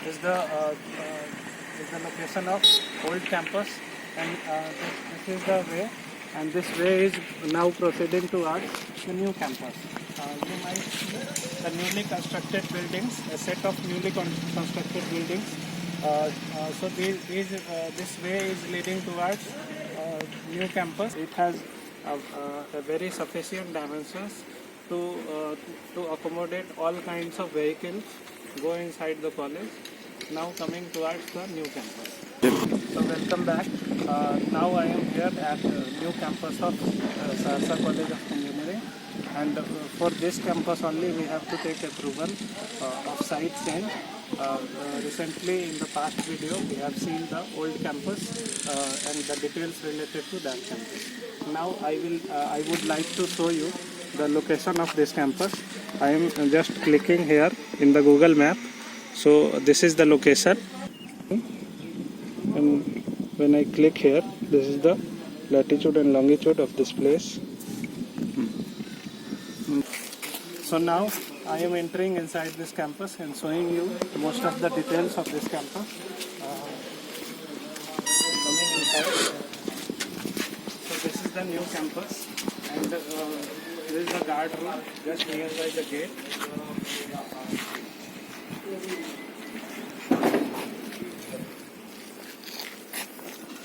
is the location of old campus, and this is the way, and this way is now proceeding towards the new campus. You might see the newly constructed buildings, a set of newly constructed buildings. So this way is leading towards new campus. It has a very sufficient dimensions to accommodate all kinds of vehicles go inside the college. Now coming towards the new campus. So welcome back. Now I am here at the new campus of Saharsa College of Engineering, and for this campus only we have to take approval of site change. Recently in the past video we have seen the old campus and the details related to that campus. Now I would like to show you the location of this campus. I am just clicking here in the Google map. So this is the location, and when I click here, this is the latitude and longitude of this place. So now I am entering inside this campus and showing you most of the details of this campus. Coming inside. So this is the new campus, and this is the guard room just nearby the gate.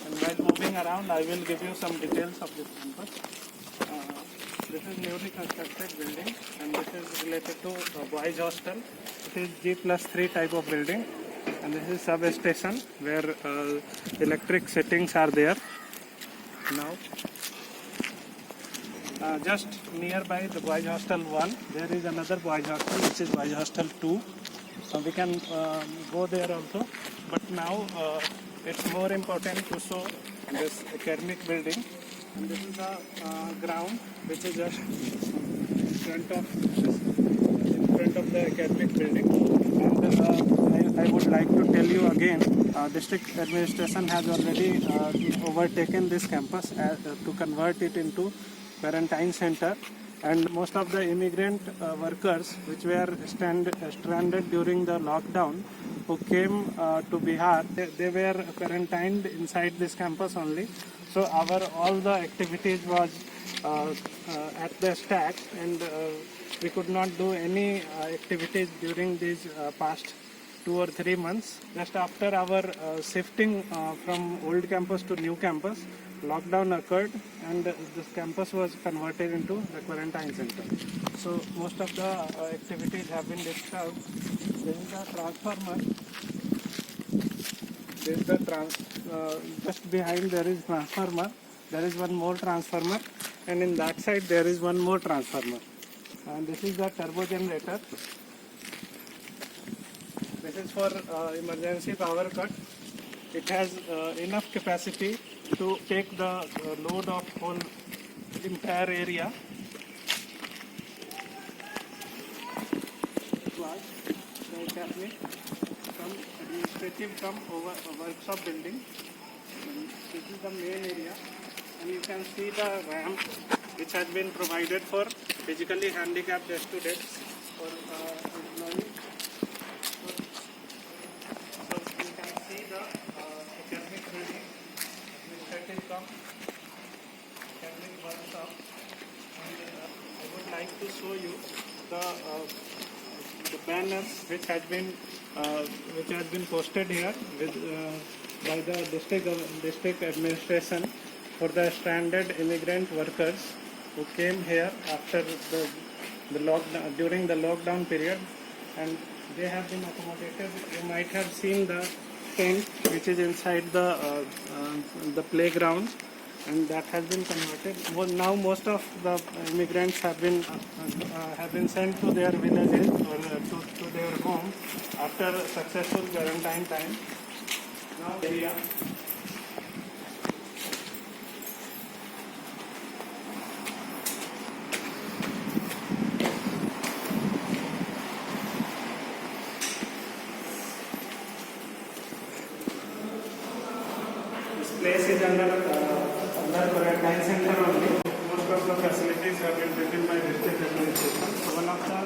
And while moving around, I will give you some details of this campus. This is newly constructed building, and this is related to boys hostel. It is G+3 type of building, and this is substation where electric settings are there. Now, just nearby the boys hostel 1, there is another boys hostel, which is boys hostel 2. So we can go there also, but now it's more important to show this academic building. And this is the ground which is just in front of the academic building. And I would like to tell you again, district administration has already overtaken this campus to convert it into quarantine center. And most of the immigrant workers which were stranded during the lockdown, who came to Bihar, they were quarantined inside this campus only. So all the activities was at the stack, and we could not do any activities during these past 2 or 3 months. Just after our shifting from old campus to new campus, lockdown occurred, and this campus was converted into the quarantine center. So most of the activities have been disturbed. This is the transformer. This is the just behind there is transformer. There is one more transformer, and in that side there is one more transformer. And this is the turbo generator. This is for emergency power cut. It has enough capacity to take the load of whole entire area. It was the academic administrative workshop building. And this is the main area, and you can see the ramp which has been provided for physically handicapped students for employees. So you can see the academic building, administrative academic workshop, and I would like to show you the banners which has been posted here by the district administration for the stranded immigrant workers who came here after the lockdown, during the lockdown period, and they have been accommodated. You might have seen the tent which is inside the playground, and that has been converted. Well, now most of the immigrants have been sent to their villages or to their home after successful quarantine time. Now area. This place is under quarantine center only. Most of the facilities have been taken by district administration. So one of the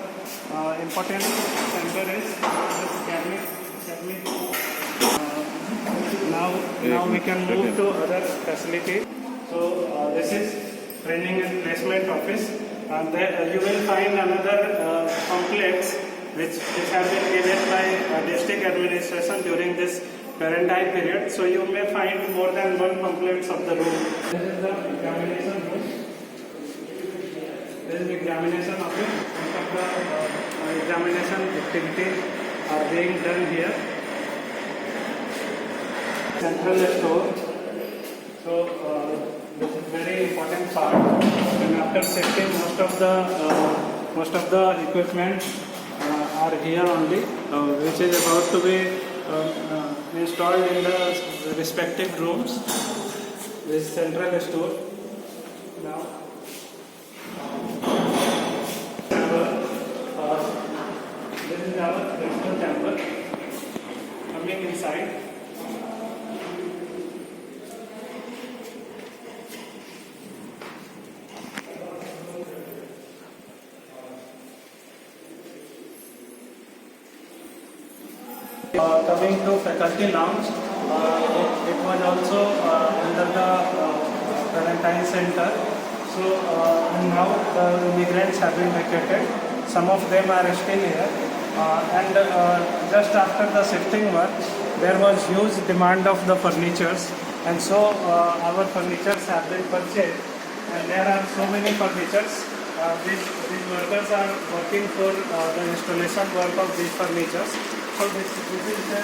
important center is this academic now we can move to other facility. So this is training and placement office. There you will find another complex which have been given by district administration during this quarantine period. So you may find more than one complex of the room. This is the examination room. This is examination office. Most of the examination activities are being done here. Central store. So this is very important part. And after setting, most of the equipment are here only, which is about to be installed in the respective rooms. This central store. Now, this is our principal chamber. Coming inside. Coming to faculty lounge, it was also under the quarantine center. So and now the immigrants have been vacated. Some of them are still here. And just after the shifting work, there was huge demand of the furnitures, and so our furnitures have been purchased. And there are so many furnitures. These workers are working for the installation work of these furnitures. So this is the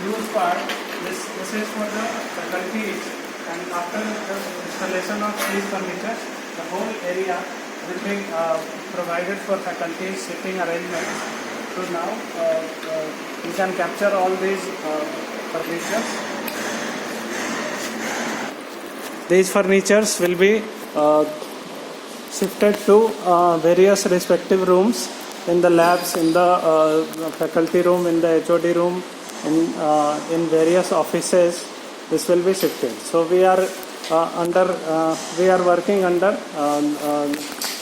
huge part. This is for the faculties, and after the installation of these furniture, the whole area will be provided for faculties sitting arrangements. So now you can capture all these furnitures. These furnitures will be shifted to various respective rooms. In the labs, in the faculty room, in the HOD room, in various offices, this will be shifted. So we are working under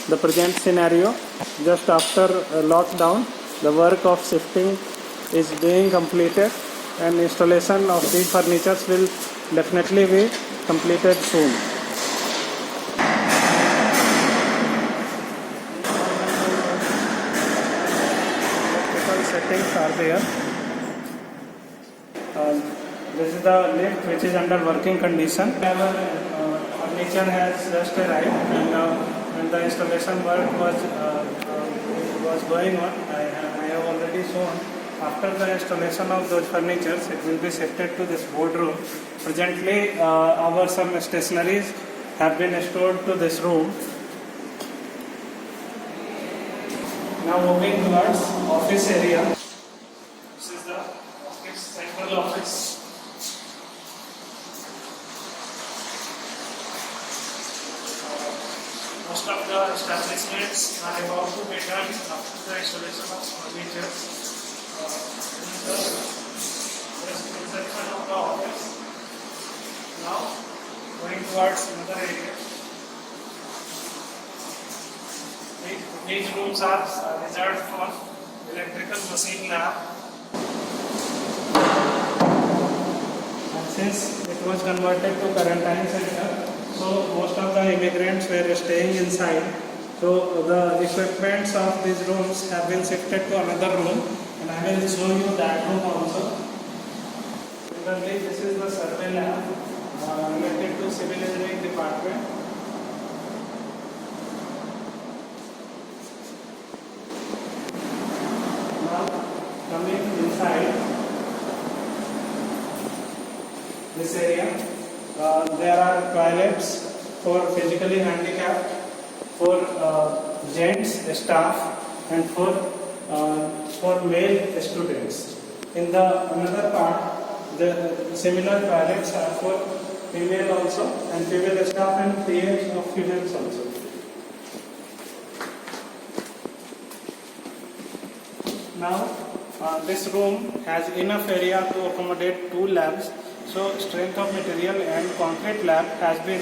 the present scenario. Just after lockdown, the work of shifting is being completed, and installation of these furnitures will definitely be completed soon. Settings are there. This is the lift which is under working condition. Our furniture has just arrived, and when the installation work was going on, I have already shown. After the installation of those furnitures, it will be shifted to this boardroom. Presently, our some stationaries have been stored to this room. Now moving towards office area. This is the office, central office. Most of the establishments are about to be done after the installation of furniture. This is the reception of the office. Now going towards another area. These rooms are reserved for electrical machine lab. And since it was converted to quarantine center, so most of the immigrants were staying inside. So the equipments of these rooms have been shifted to another room, and I will show you that room also. Similarly, this is the survey lab related to civil engineering department. Coming inside this area, there are toilets for physically handicapped, for gents staff, and for male students. In the another part, the similar toilets are for female also, and female staff and PAs of females also. Now, this room has enough area to accommodate 2 labs, so strength of material and concrete lab has been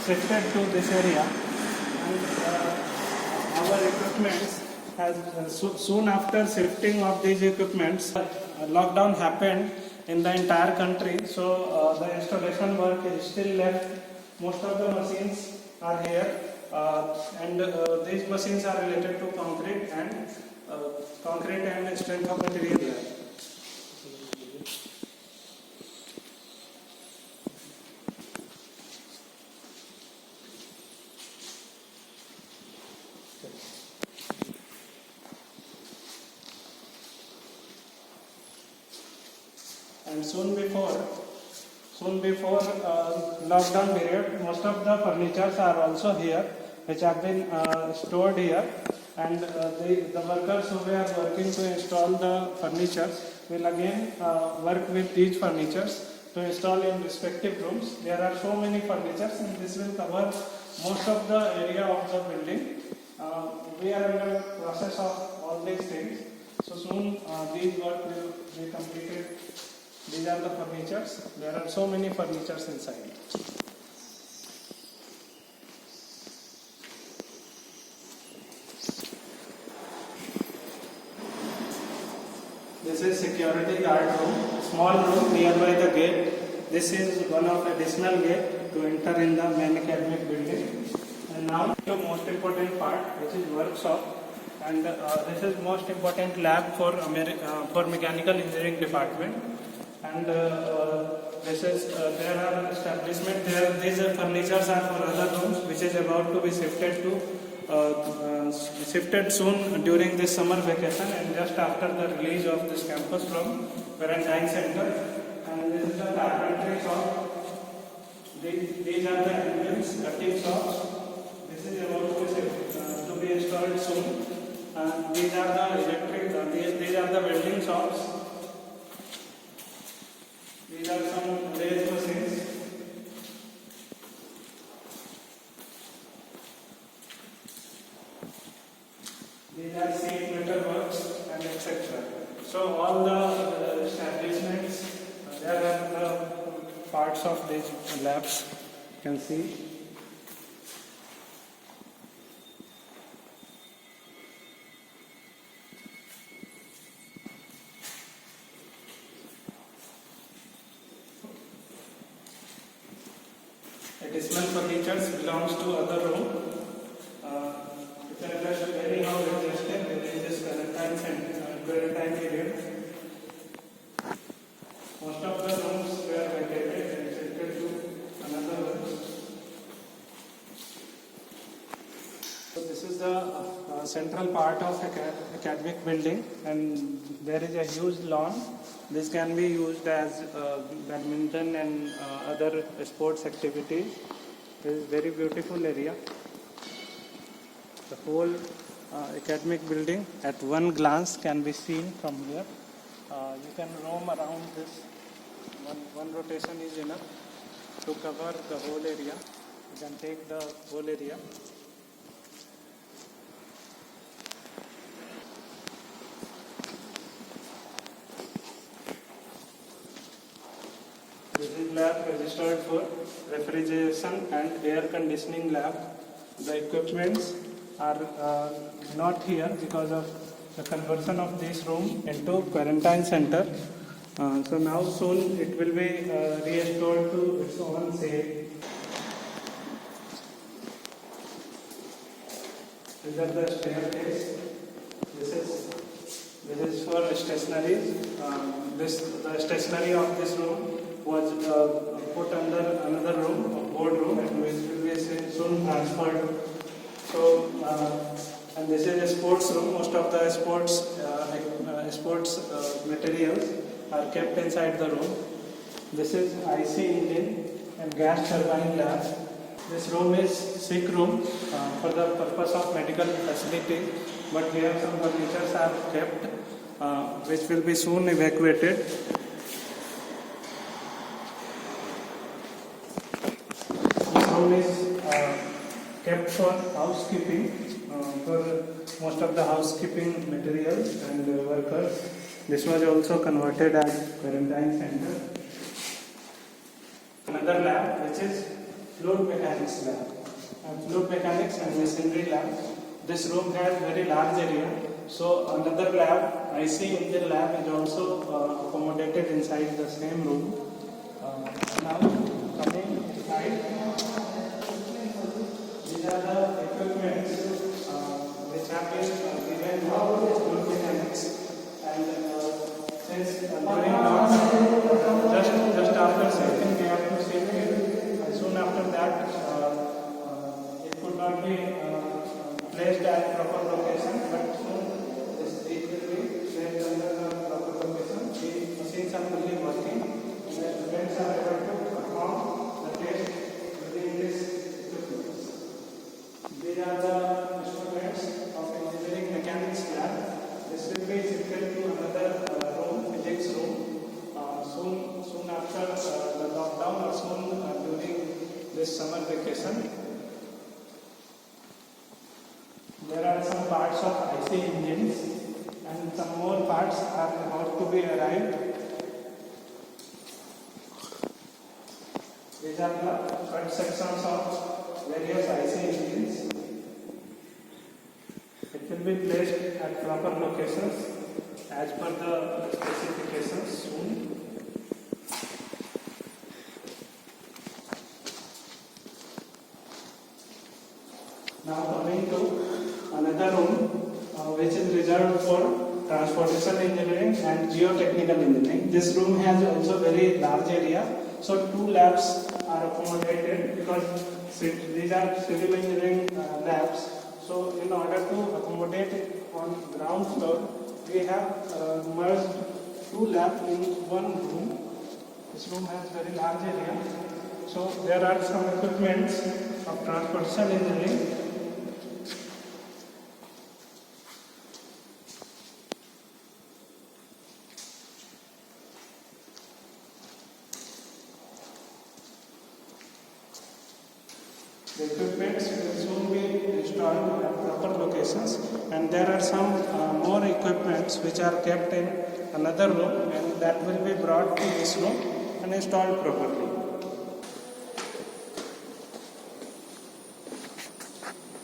shifted to this area, and our equipments has soon after shifting of these equipments, lockdown happened, in the entire country. So the installation work is still left. Most of the machines are here, and these machines are related to concrete and strength of material. And soon before lockdown period, most of the furnitures are also here, which have been stored here, and the workers who were working to install the furnitures will again work with each furnitures to install in respective rooms. There are so many furnitures, and this will cover most of the area of the building. We are in the process of all these things, so soon these work will be completed. These are the furnitures. There are so many furnitures inside. This is security guard room, small room nearby the gate. This is one of additional gate to enter in the main academic building. And now the most important part, which is workshop. And this is most important lab for mechanical engineering department. And this is there are establishment there. These furnitures are for other rooms, which is about to be shifted soon during this summer vacation and just after the release of this campus from quarantine center. And this is the carpentry shop. These are the engines, cutting shops. This is about to be installed soon. And these are the electric. These are the welding shops. These are some lathe machines. These are sheet metal works and etc. So all the establishments, there are the parts of these labs. You can see. Additional furniture belongs to other room. Which are just anyhow adjusted within this quarantine period. Most of the rooms were vacated and shifted to another room. So this is the central part of academic building, and there is a huge lawn. This can be used as badminton and other sports activities. This is very beautiful area. The whole academic building at one glance can be seen from here. You can roam around this. One rotation is enough to cover the whole area. You can take the whole area. This is lab registered for refrigeration and air conditioning lab. The equipments are not here because of the conversion of this room into quarantine center. So now soon it will be restored to its own shape. These are the staircase. This is for stationery. The stationery of this room was put under another room, a board room, and which will be soon transferred. So, and this is a sports room. Most of the sports materials are kept inside the room. This is IC engine and gas turbine lab. This room is sick room for the purpose of medical facility, but here some furnitures are kept, which will be soon evacuated. Room is kept for housekeeping, for most of the housekeeping materials and workers. This was also converted as quarantine center. Another lab, which is fluid mechanics lab, fluid mechanics and machinery lab. This room has very large area So another lab, IC engine lab, is also accommodated inside the same room. Now coming inside, these are the equipments which have been given to mechanics, and since during launch, just after setting, we have to set it. Soon after that, it could not be placed at proper location, but soon it will be placed under the proper location. The machines are fully working. The students are able to perform the test using this equipment. These are the instruments of engineering mechanics lab. This will be shifted to another room, physics room. Soon after the lockdown, or soon during this summer vacation. There are some parts of IC engines, and some more parts are about to be arrived. These are the front sections of various IC engines. It will be placed at proper locations as per the specifications soon. Now coming to another room which is reserved for transportation engineering and geotechnical engineering. This room has also very large area, so 2 labs are accommodated because these are civil engineering labs. So in order to accommodate it on ground floor, we have merged 2 labs in one room. This room has very large area. So there are some equipments of transportation engineering. The equipment will soon be installed at proper locations, and there are some more equipments which are kept in another room, and that will be brought to this room and installed properly.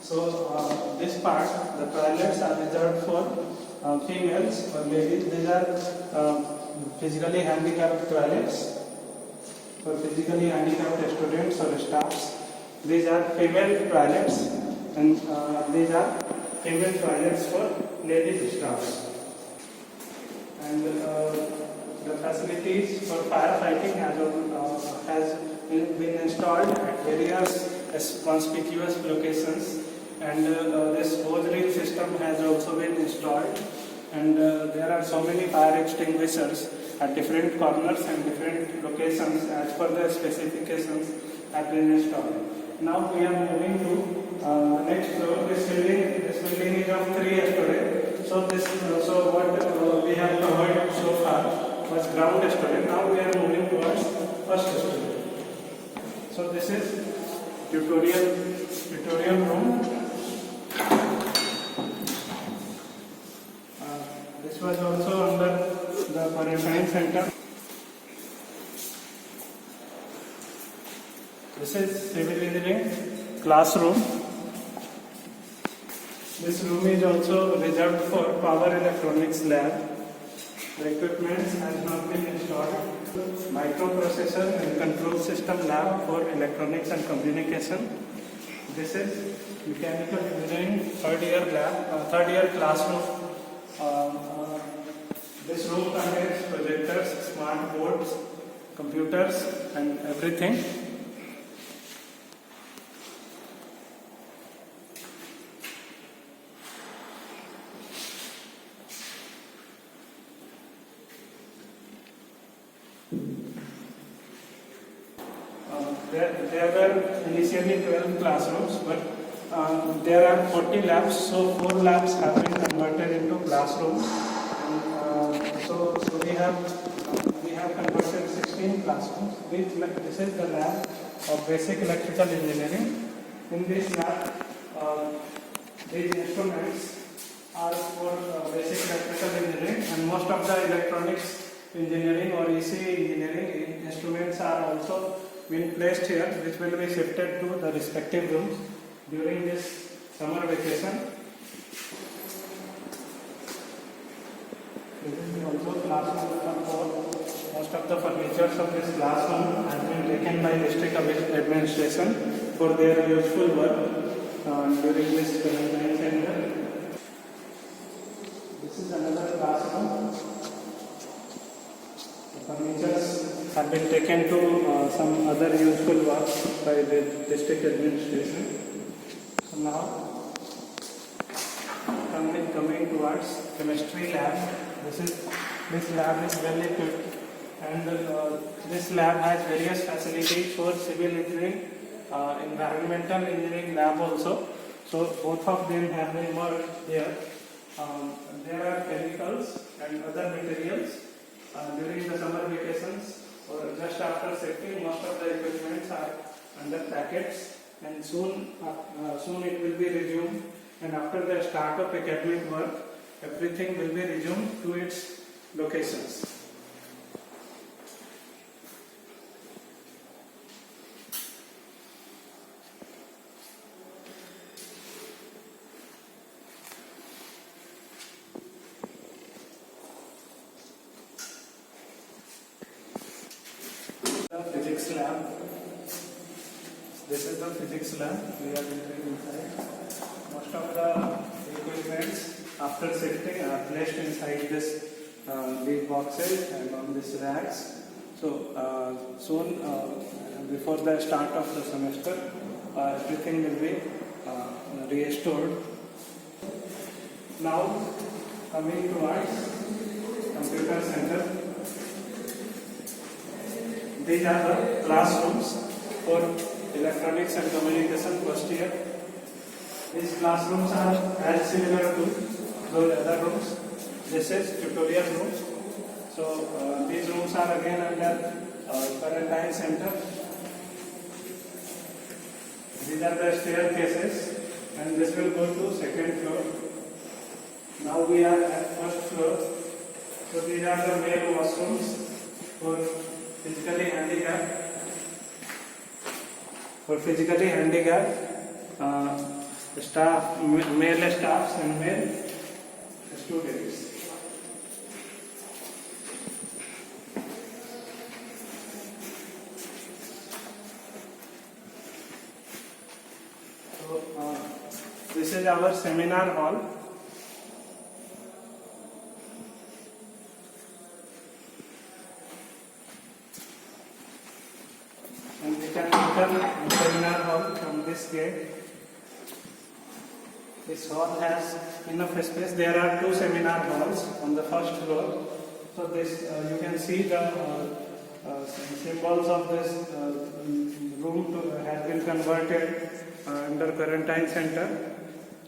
So this part, the toilets are reserved for females or ladies. These are physically handicapped toilets for physically handicapped students or staffs. These are female toilets, and these are female toilets for ladies staffs. And the facilities for firefighting has been installed at various conspicuous locations, and this hose reel system has also been installed, and there are so many fire extinguishers at different corners and different locations as per the specifications have been installed. Now we are moving to the next floor. This building is of 3 stories. So what we have covered so far was ground story. Now we are moving towards first story. So this is tutorial room. This was also under the quarantine center. This is civil engineering classroom. This room is also reserved for power electronics lab. The equipment has not been installed. Microprocessor and control system lab for electronics and communication. This is mechanical engineering third year classroom. This room contains projectors, smart boards, computers, and everything. There were initially 12 classrooms, but there are 40 labs, so 4 labs have been converted into classrooms. And, so we have converted 16 classrooms. This is the lab of basic electrical engineering. In this lab, these instruments are for basic electrical engineering, and most of the electronics engineering or EC engineering instruments are also being placed here, which will be shifted to the respective rooms during this summer vacation. also classroom number 4. Most of the furnitures of this classroom has been taken by district administration for their useful work during this quarantine center. This is another classroom. The furnitures have been taken to some other useful work by the district administration. So now coming towards chemistry lab. This lab is well equipped, and this lab has various facilities for civil engineering, environmental engineering lab also. So both of them have been merged here. There are chemicals and other materials during the summer vacations or just after safety. Most of the equipments are under packets, and soon it will be resumed. And after the start of academic work, everything will be resumed to its locations. The physics lab. This is the physics lab. We are entering inside. Most of the equipments after shifting are placed inside this these boxes and on these racks. So soon, before the start of the semester, everything will be restored. Now coming towards computer center. These are the classrooms for electronics and communication first year. These classrooms are as similar to those other rooms. This is tutorial rooms. So these rooms are again under quarantine center. These are the staircases, and this will go to second floor. Now we are at first floor. So these are the male washrooms for physically handicapped. For physically handicapped staff, male staffs and male students. So this is our seminar hall. And we can enter the seminar hall from this gate. This hall has enough space. There are two seminar halls on the first floor. So this you can see the symbols of this room has been converted under quarantine center.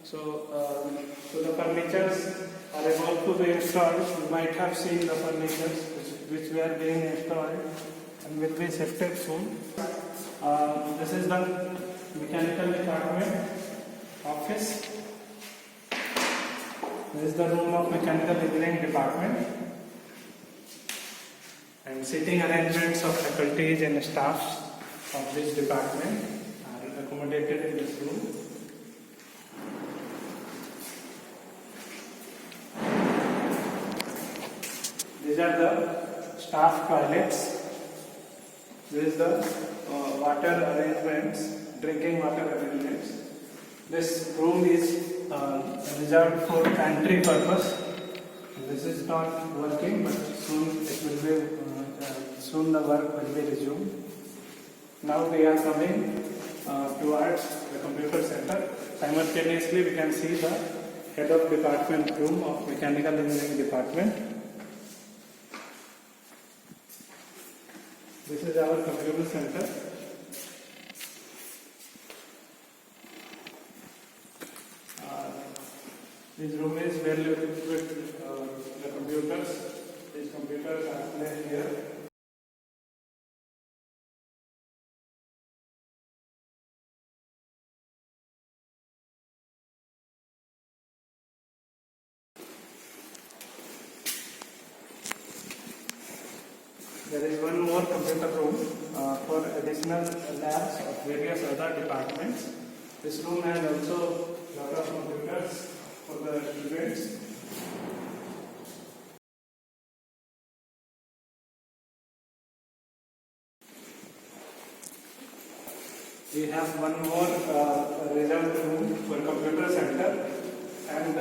So the furnitures are about to be installed. You might have seen the furnitures which were being installed and will be shifted soon. This is the mechanical department office. This is the room of mechanical engineering department, and sitting arrangements of faculties and staffs of this department are accommodated in this room. These are the staff toilets. This is the water arrangements, drinking water arrangements. This room is reserved for pantry purpose. This is not working, but soon it will be. Soon the work will be resumed. Now we are coming towards the computer center. Simultaneously, we can see the head of department room of mechanical engineering department. This is our computer center. This room is well equipped with the computers. These computers are placed here. There is one more computer room for additional labs of various other departments. This room has also a lot of computers for the students. we have one more result room for computer center, and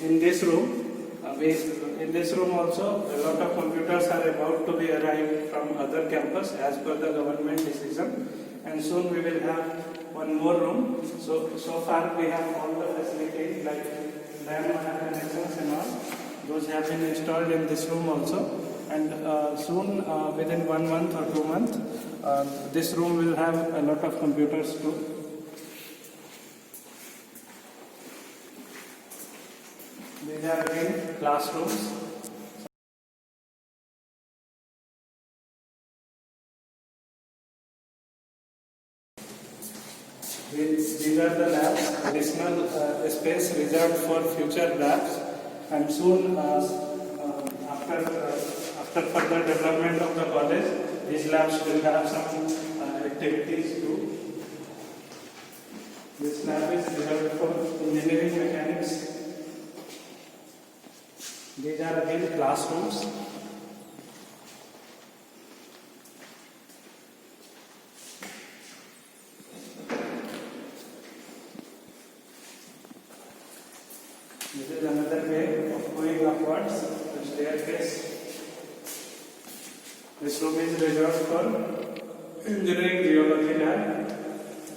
in this room, in this room also a lot of computers are about to be arrived from other campus as per the government decision, and soon we will have one more room. So far we have all the facilities like LAN connections and all. Those have been installed in this room also, and soon within 1 month or 2 months this room will have a lot of computers too. These are again classrooms. These are the labs, additional space reserved for future labs, and soon after further development of the college, these labs will have some activities too. This lab is reserved for engineering mechanics. These are again classrooms. This is another way of going upwards, the staircase. This room is reserved for engineering geology lab,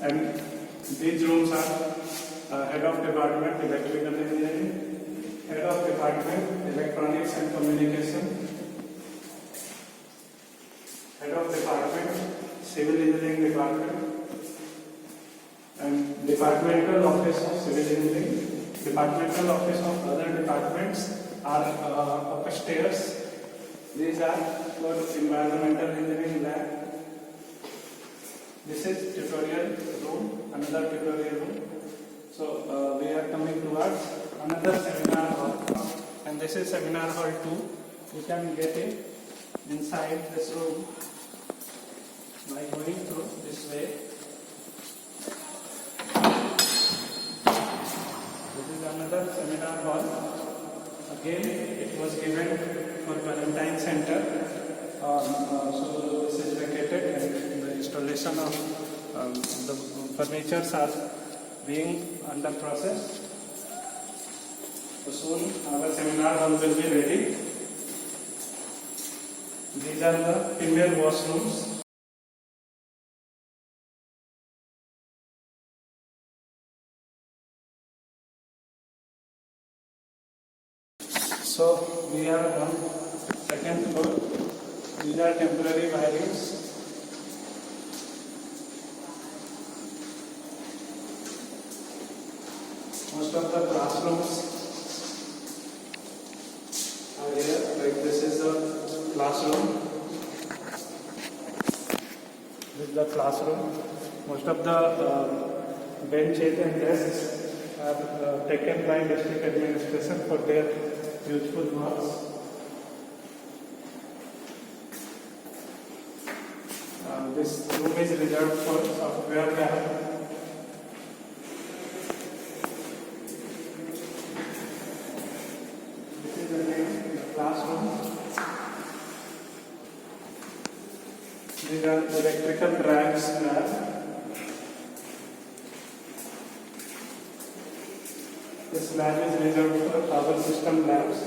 and these rooms are head of department electrical engineering, head of department electronics and communication, head of department civil engineering department, and departmental office of civil engineering. Departmental office of other departments are upstairs. These are for environmental engineering lab. This is tutorial room, another tutorial room. So we are coming towards another seminar hall, and this is seminar hall 2. You can get it inside this room by going through this way. This is another seminar hall. Again, it was given for quarantine center. So this is vacated, and the installation of the furnitures are being under process. So soon our seminar hall will be ready. These are the female washrooms. So we are on second floor. These are temporary wirings. Most of the classrooms are here. Like this is the classroom. This is the classroom. Most of the benches and desks are taken by district administration for their useful works. This room is reserved for software lab. This is again the classroom. These are electrical racks lab. This lab is reserved for power system labs.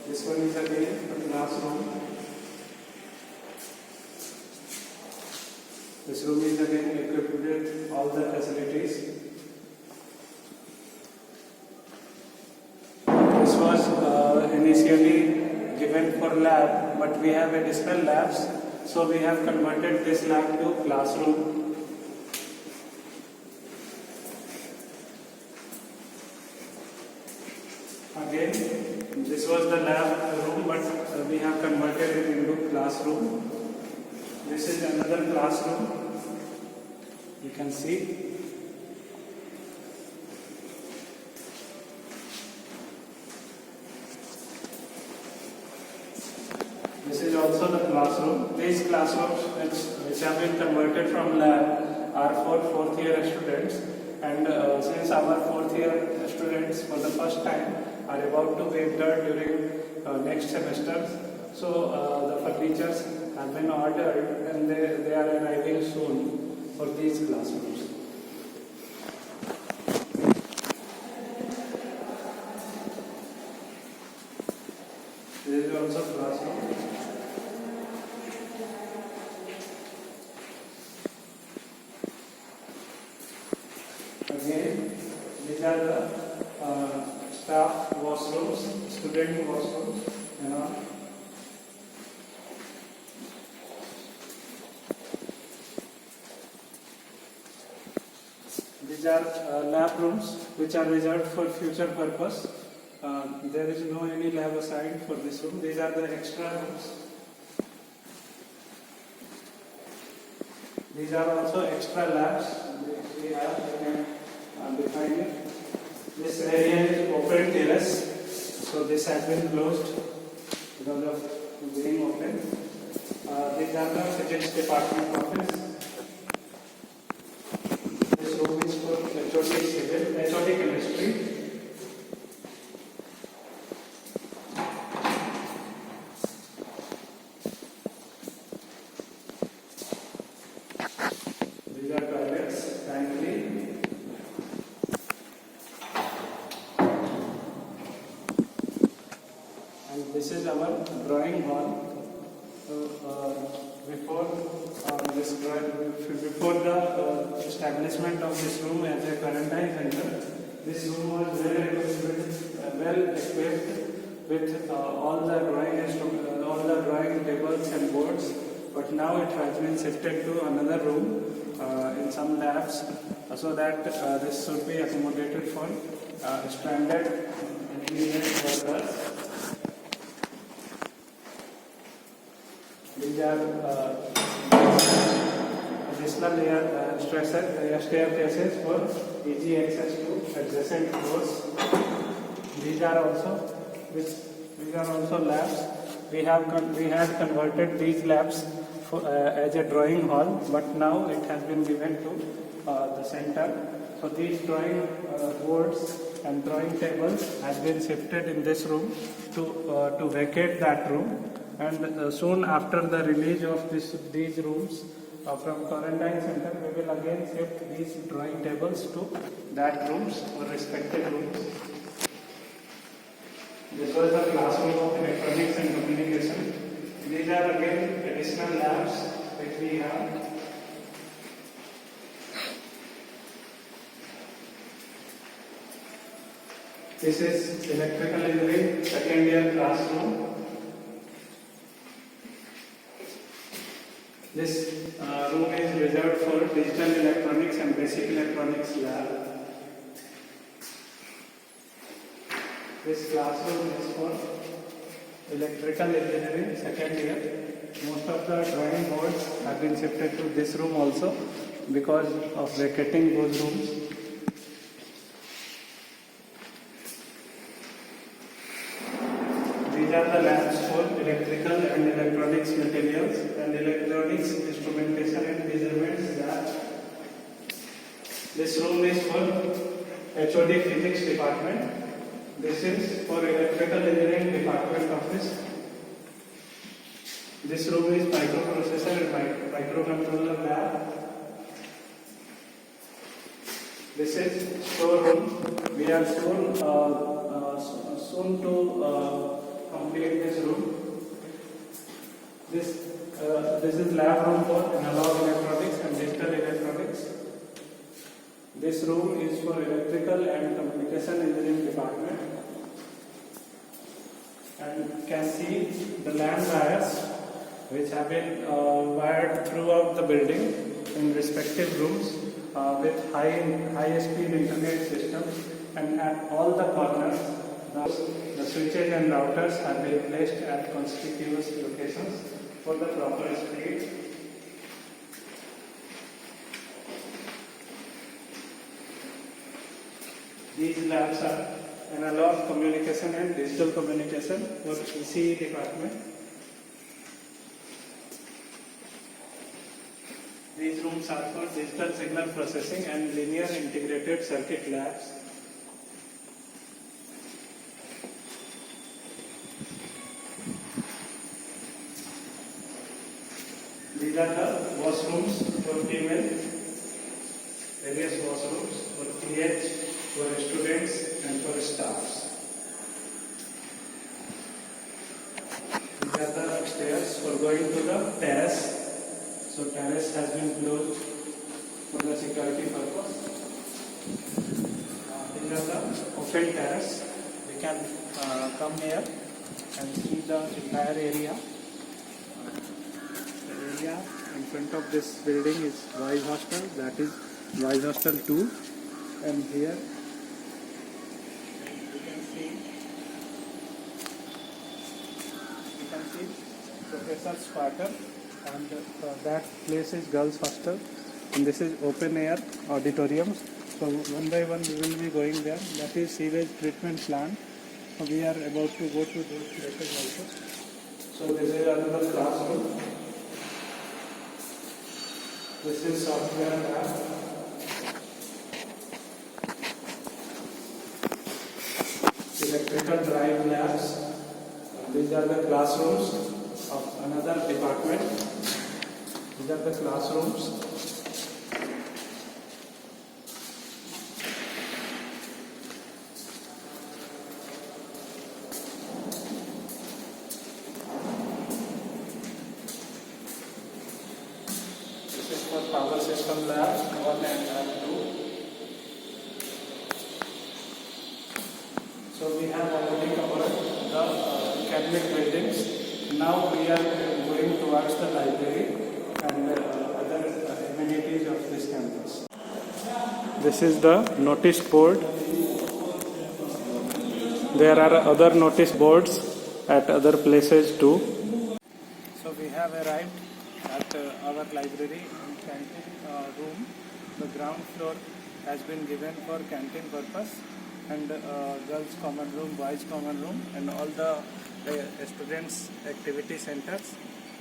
This one is again the classroom. This room is again equipped with all the facilities. This was initially given for lab, but we have additional labs, so we have converted this lab to classroom. Again, this was the lab room, but we have converted it into classroom. This is another classroom. You can see. This is also the classroom. These classrooms which have been converted from lab are for fourth year students, And since our fourth year students for the first time are about to be entered during next semester, so the furnitures have been ordered and they are arriving soon for these classrooms. This is also classroom. Again, these are the staff washrooms, student washrooms, you know. These are lab rooms which are reserved for future purpose. There is no any lab assigned for this room. These are the extra rooms. These are also extra labs. We have defined it. This area is open terrace, so this has been closed because of being open. These are the physics department office. This room is for HOD civil, HOD chemistry. These are toilets, pantry. And this is our drawing hall. So, before the establishment of this room as a quarantine center, this room was well equipped with all the drawing tables and boards. But now it has been shifted to another room in some labs, so that this should be accommodated for standard engineering workers. These are additional staircases for easy access to adjacent floors. These are also labs. We had converted these labs as a drawing hall, but now it has been given to the center. So these drawing boards and drawing tables has been shifted in this room to vacate that room. And soon after the release of these rooms from quarantine center, we will again shift these drawing tables to that rooms or respective rooms. This was the classroom of electronics and communication. These are again additional labs which we have. This is electrical engineering second year classroom. This room is reserved for digital electronics and basic electronics lab. This classroom is for electrical engineering second year. Most of the drawing boards have been shifted to this room also because of vacating those rooms. These are the labs for electrical and electronics materials and electronics instrumentation and measurements lab. This room is for HOD physics department. This is for electrical engineering department office. This room is microprocessor and microcontroller lab. This is storeroom. We are soon to complete this room. This is lab room for analog electronics and digital electronics. This room is for electrical and communication engineering department. And you can see the LAN wires which have been wired throughout the building in respective rooms with high speed internet systems, and at all the corners the switches and routers have been placed at conspicuous locations for the proper speed. These labs are analog communication and digital communication for ECE department. These rooms are for digital signal processing and linear integrated circuit labs. These are the washrooms for female, various washrooms for TH, for students and for staffs. These are the stairs for going to the terrace. So terrace has been closed for the security purpose. These are the open terrace. We can come here and see the entire area. The area in front of this building is Boys Hostel, that is Boys Hostel 2, and here you can see Professor's quarter, and that place is Girls Hostel, and this is open air auditoriums. So one by one we will be going there. That is sewage treatment plant. So we are about to go to those places also. So this is another classroom. This is software lab. Electrical drive labs. These are the classrooms of another department. These are the classrooms. This is for power system lab 1 and lab 2. So we have already covered the academic buildings. Now we are going towards the library and other amenities of this campus. This is the notice board. There are other notice boards at other places too. So we have arrived at our library and canteen room. The ground floor has been given for canteen purpose, and girls common room, boys common room, and all the students activity centers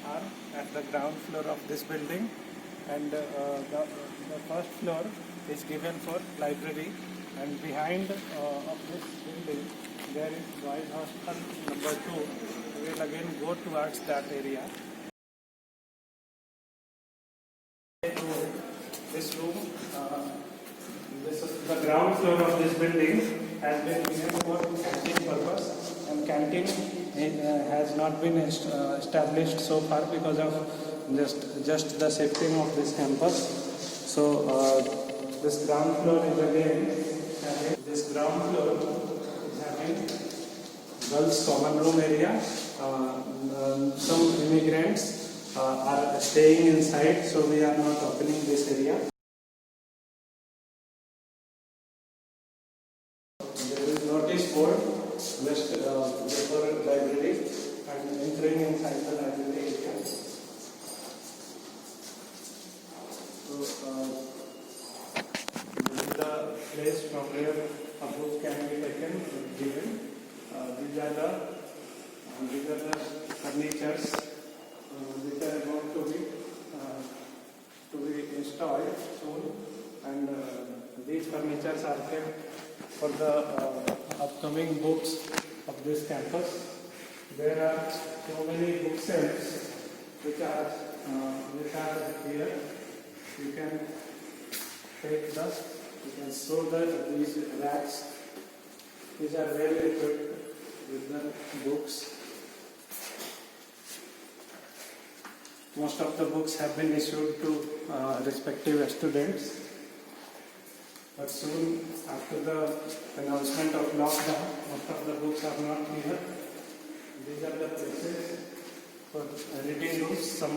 are at the ground floor of this building, and the first floor is given for library, and behind of this building there is boys hostel number 2. We will again go towards that area. This room, the ground floor of this building has been given for canteen purpose, and canteen has not been established so far because of just the shifting of this campus. So this ground floor is again having girls common room area. Some immigrants are staying inside, so we are not opening this area. There is notice board just before library and entering inside the library area. So this is the place from where a book can be taken given. These are the furnitures which are about to be installed soon, and these furnitures are kept for the upcoming books of this campus. There are so many bookshelves which are here. You can take you can show these racks. These are well equipped with the books. Most of the books have been issued to respective students. But soon, after the announcement of lockdown, most of the books are not here. These are the places for reading rooms. Some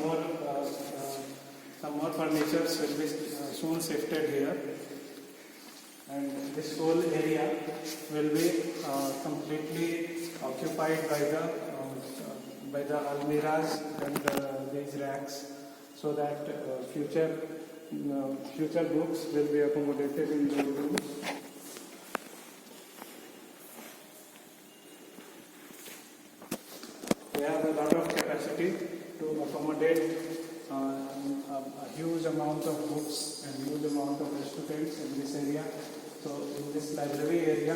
more furnitures will be soon shifted here, and this whole area will be completely occupied by the almirahs and these racks, so that future books will be accommodated in those rooms. We have a lot of capacity to accommodate a huge amount of books and huge amount of students in this area. So in this library area,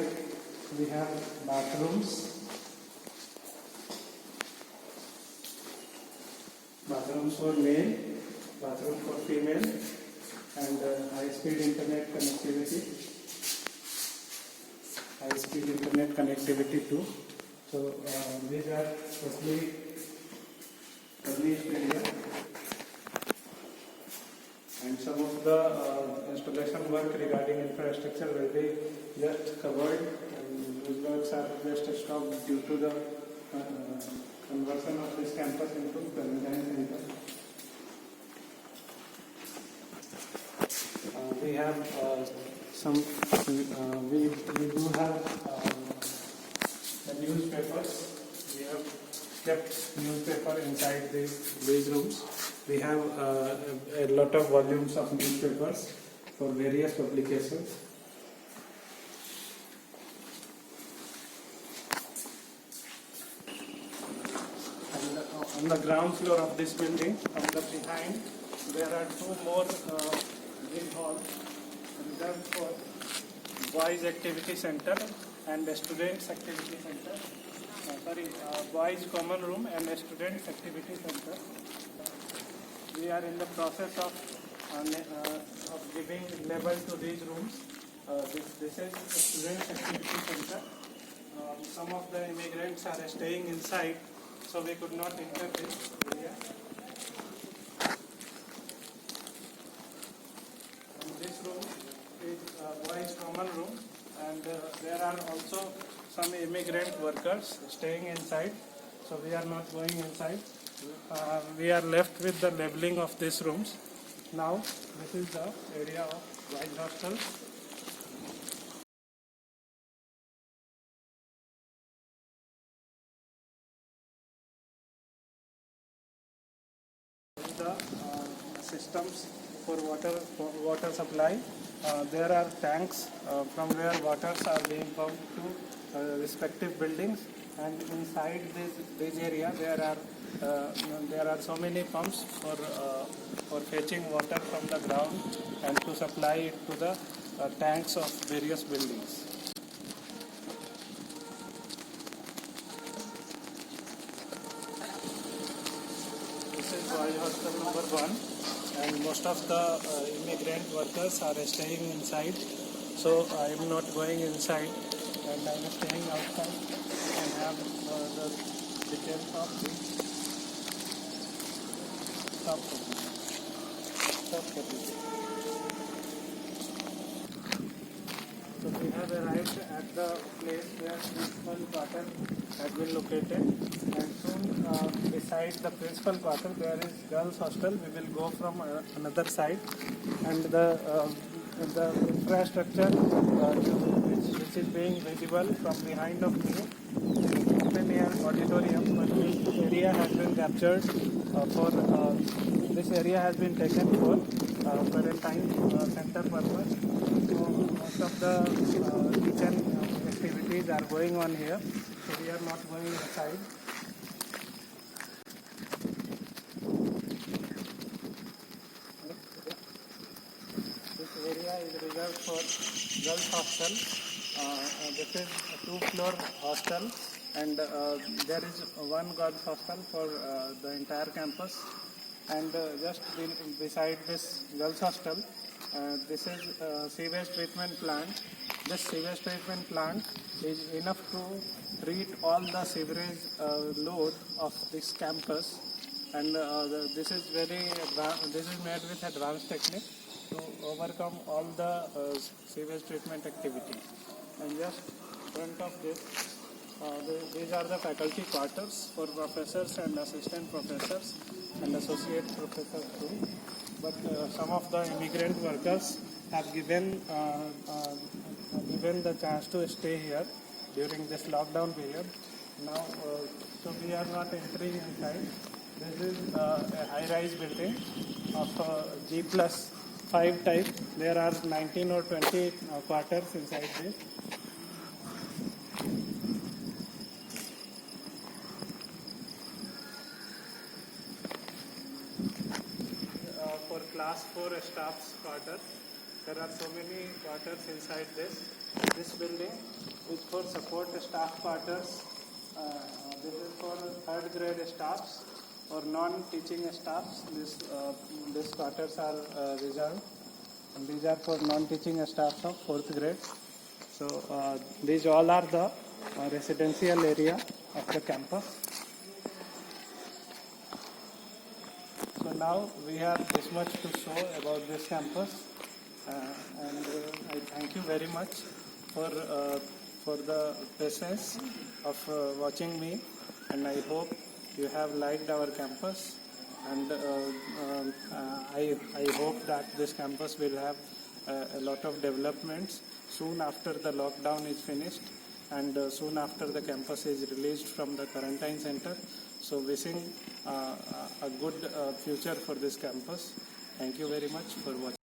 we have bathrooms for male, bathroom for female, and high-speed internet connectivity too. So these are totally furnished area, and some of the installation work regarding infrastructure will be just covered, and these works are just stopped due to the conversion of this campus into quarantine center. We have we do have the newspapers. We have kept newspaper inside these rooms. We have a lot of volumes of newspapers for various publications. And on the ground floor of this building, on the behind, there are two more big halls reserved for boys activity center and students activity center. Boys common room and students activity center. We are in the process of giving label to these rooms. This is the students activity center. Some of the immigrants are staying inside, so we could not enter this area. This room is boys common room, and there are also some immigrant workers staying inside, so we are not going inside. We are left with the labeling of these rooms. Now this is the area of boys hostel. The systems for water supply. There are tanks from where waters are being pumped to respective buildings, and inside this area there are so many pumps for fetching water from the ground and to supply it to the tanks of various buildings. This is boys hostel number 1, and most of the immigrant workers are staying inside, so I am not going inside, and I am staying outside and have the details of the stop. So we have arrived at the place where principal quarter has been located, and soon beside the principal quarter there is girls hostel. We will go from another side, and the infrastructure which is being visible from behind of me, open air auditorium, but this area has been captured this area has been taken for quarantine center purpose. So most of the kitchen activities are going on here, so we are not going inside. This area is reserved for girls hostel. This is a 2-floor hostel, and there is one girls hostel for the entire campus. And just beside this girls hostel, this is sewage treatment plant. This sewage treatment plant is enough to treat all the sewerage load of this campus, and this is made with advanced technique to overcome all the sewage treatment activities. And just front of this, these are the faculty quarters for professors and assistant professors and associate professors too. But some of the immigrant workers have given the chance to stay here during this lockdown period. Now, so we are not entering inside. This is a high-rise building of G+5 type. There are 19 or 20 quarters inside this. class 4 staff's quarter. There are so many quarters inside this. This building is for support staff quarters. This is for third grade staffs or non-teaching staffs. These quarters are reserved. And these are for non-teaching staffs of fourth grade. So these all are the residential area of the campus. So now we have this much to show about this campus, and I thank you very much for the patience of watching me, and I hope you have liked our campus, and I hope that this campus will have a lot of developments soon after the lockdown is finished, and soon after the campus is released from the quarantine center. So wishing a good future for this campus. Thank you very much for watching.